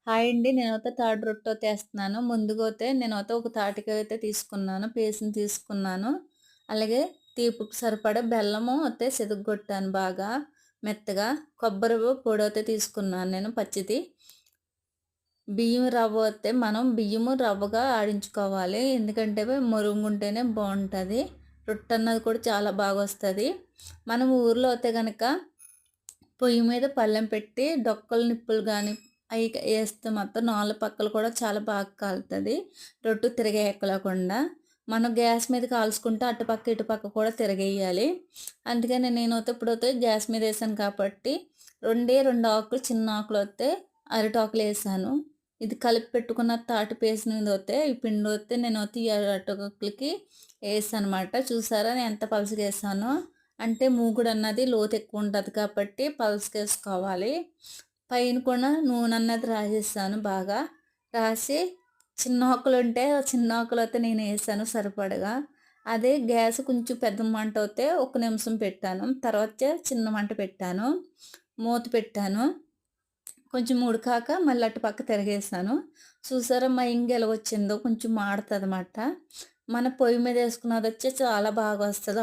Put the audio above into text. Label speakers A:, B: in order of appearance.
A: Hi అండి. నేనైతే తాటి రొట్టె ఏస్తున్నాను. ముందుగైతే నేనైతే ఒక తాటికాయ అయితే తీసుకున్నాను. పేస్ట్‌ని తీసుకున్నాను. అలాగే తీపికి సరిపడా బెల్లము అయితే చితగ్గొట్టాను బాగా మెత్తగా. కొబ్బరి పొడైతే తీసుకున్నాను నేను పచ్చిది. బియ్యం రవ్వ అయితే మనం బియ్యము రవ్వగా ఆడించుకోవాలి. ఎందుకంటే మురుగుంటేనే బావుంటది. రొట్టె అన్నది కూడా చాలా బాగొస్తది. మనం ఊర్లో అయితే గనక పొయ్యి మీద పళ్ళెం పెట్టి డొక్కల నిప్పులు గాని అయి ఏస్తే మాత్రం నాలుగు పక్కలు కూడా చాలా బాగా కాలుతది. రొట్టె తిరగేయక్కలేకుండా. మనం గ్యాస్ మీద కాల్చుకుంటే అటుపక్క, ఇటుపక్క కూడా తిరగేయాలి. అందుకని నేనైతే ఇప్పుడైతే గ్యాస్ మీద ఏసాను కాబట్టి 2 ఆకులు చిన్న ఆకులైతే అరిటాకులేసాను. ఇది కలిపి పెట్టుకున్న తాటి పేస్ట్ మీదైతే ఈ పిండైతే నేనైతే ఈ అరిటాకులకి ఏసానమాట. చూసారా నేను ఎంత పలచగా ఏసానో? అంటే మూకుడన్నది లోతెక్కువుంటది కాబట్టి పలచగేసుకోవాలి. పైన కూడా నూనన్నది రాసేసాను బాగా. రాసి చిన్న ఆకులుంటే ఆ చిన్న ఆకులైతే నేనేసాను సరిపడగా. అదే గ్యాస్ కొంచెం పెద్ద మంటైతే ఒక నిమిషం పెట్టాను. తర్వాత చిన్న మంట పెట్టాను. మూత పెట్టాను. కొంచెం ఉడికాక మళ్ళీ అటు పక్క తిరగేసాను. చూసారా మా ఇంగు ఎలాగొచ్చిందో కొంచెం మాడతదనమాట. మన పొయ్యి మీద ఏసుకున్నదొచ్చి చాలా బాగొస్తది.